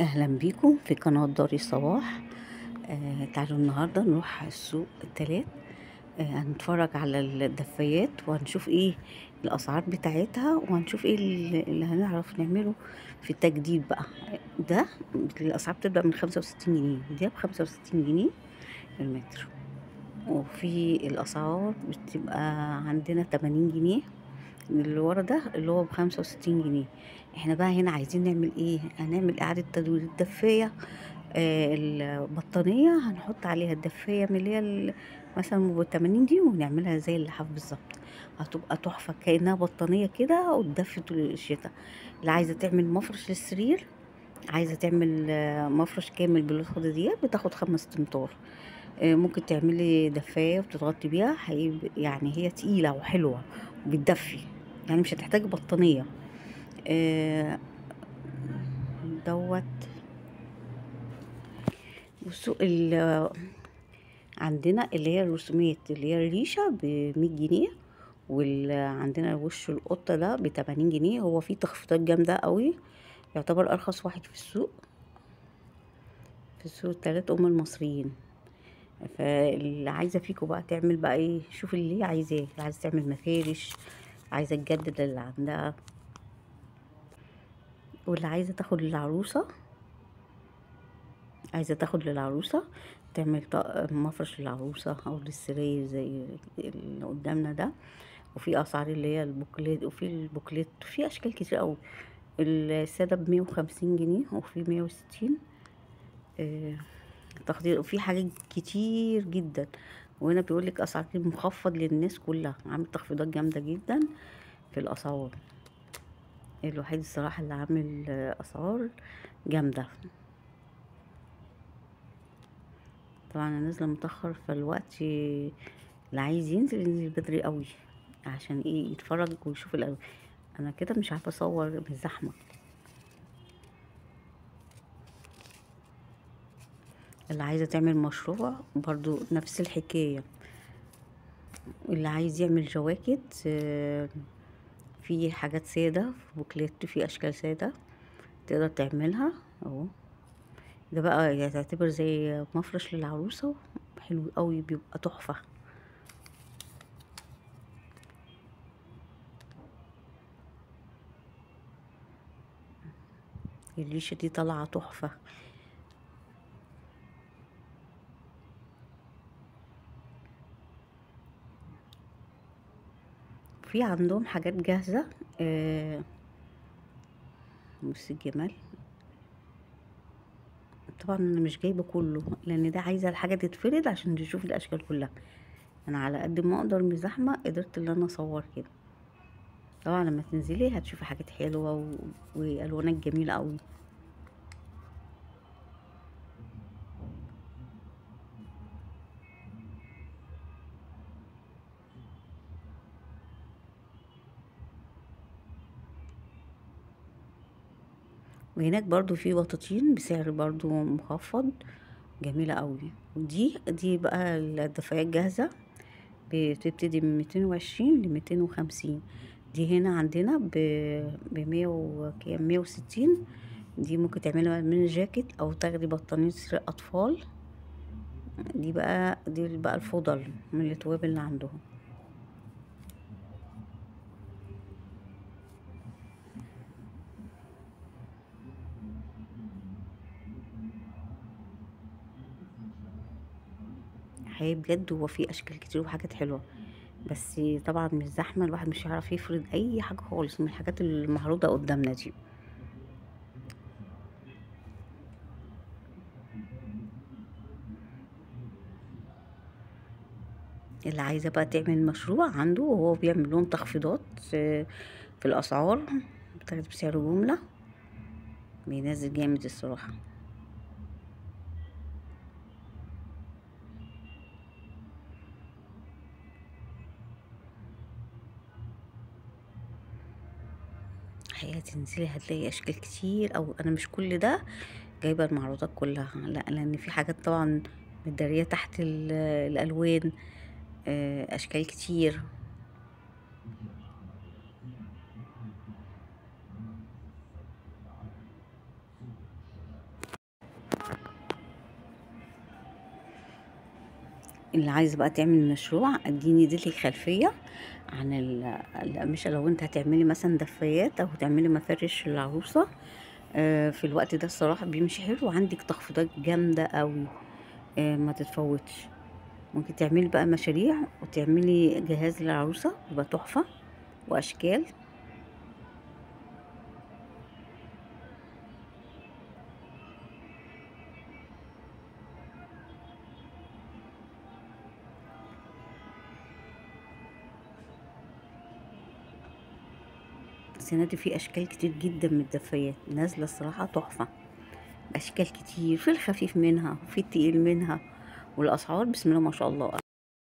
اهلا بيكم في قناة دار الصباح. تعالوا النهاردة نروح السوق التلات. هنتفرج على الدفايات وهنشوف ايه الاسعار بتاعتها، وهنشوف ايه اللي هنعرف نعمله في التجديد بقى. ده الاسعار بتبدأ من 65 جنيه، ده ب65 جنيه المتر. وفي الاسعار بتبقى عندنا 80 جنيه. اللي ورا ده اللي هو ب65 جنيه. احنا بقى هنا عايزين نعمل ايه؟ هنعمل اعادة تدوير الدفاية. البطانية هنحط عليها الدفاية من اللي هي مثلا ب80 دي، ونعملها زي اللحاف بالظبط. هتبقى تحفة كأنها بطانية كده وتدفي طول الشتاء. اللي عايزة تعمل مفرش للسرير، عايزة تعمل مفرش كامل بالخدة دي، بتاخد 5 امتار. ممكن تعملي دفاية وتتغطي بيها، يعني هي تقيلة وحلوة وبتدفي، يعني مش هتحتاج بطانية. آه، دوت. بصوا عندنا اللي هي الرسومات اللي هي الريشة ب100 جنيه، وعندنا وش القطة ده ب80 جنيه. هو فيه تخفيضات جامدة قوي، يعتبر أرخص واحد في السوق، في السوق التلات المصريين. فاللي عايزة فيكم بقى تعمل بقى ايه، شوف اللي هي عايزاه. اللي عايزة تعمل مفارش، عايزة تجدد اللي عندها، واللي عايزة تاخد للعروسة، تعمل مفرش للعروسة أو للسرير زي اللي قدامنا ده. وفي أسعار اللي هي البوكليت، وفي البوكليت في أشكال كتير أوي. السادة ب150 جنيه، وفي 160 تخفيض، وفي حاجات كتير جدا. وهنا بيقولك أسعار مخفض للناس كلها، عامل تخفيضات جامدة جدا في الأسعار. الوحيد الصراحة اللي عامل أسعار جامدة. طبعا انا نازله متاخر، فالوقت اللي عايز ينزل بدري قوي عشان ايه يتفرج ويشوف الاول. انا كده مش عارفه اصور من الزحمه. اللي عايزه تعمل مشروع برضو نفس الحكايه. اللي عايز يعمل جواكت، في حاجات ساده، في بوكليت، في اشكال ساده تقدر تعملها اهو. ده بقى يعني تعتبر زي مفرش للعروسه، حلو قوي، بيبقى تحفه. الريشه دي طالعه تحفه. في عندهم حاجات جاهزه. بص الجمال. طبعا انا مش جايبه كله، لان ده عايزه الحاجه تتفرد عشان تشوف الاشكال كلها. انا على قد ما اقدر من زحمه قدرت ان انا اصور كده. طبعا لما تنزلي هتشوفي حاجات حلوه والوانات جميله قوي. وهناك برضو في بطاطين بسعر برضو مخفض، جميله قوي. ودي بقى الدفايات جاهزه، بتبتدي من 220 ل250. دي هنا عندنا بمية وكام، 160. دي ممكن تعملها من جاكيت او تاخدي بطانية اطفال. دي بقى الفضل من التوابل اللي عندهم. حقيقي بجد هو في اشكال كتير وحاجات حلوه، بس طبعا مش زحمه، الواحد مش هيعرف يفرد اي حاجه خالص من الحاجات المعروضه قدامنا دي. اللي عايزه بقى تعمل مشروع عنده وهو بيعمل لهم تخفيضات في الاسعار، بتاخد بسعر جمله، بينزل جامد الصراحه. حقيقة تنزلي هتلاقي اشكال كتير، او انا مش كل ده جايبه المعروضات كلها، لا، لان في حاجات طبعا متداريه تحت الالوان، اشكال كتير. اللي عايزة بقى تعمل مشروع اديني دي لك خلفية عن الأقمشة. لو انت هتعملي مثلا دفايات او هتعملي مفارش للعروسة، في الوقت ده الصراحة بيمشي حلو، وعندك تخفيضات جامدة قوي، ما تتفوتش. ممكن تعملي بقى مشاريع وتعملي جهاز للعروسة يبقى تحفة واشكال. السنة دي في اشكال كتير جدا من الدفايات نازلة الصراحة تحفة، اشكال كتير، في الخفيف منها وفي التقيل منها، والاسعار بسم الله ما شاء الله.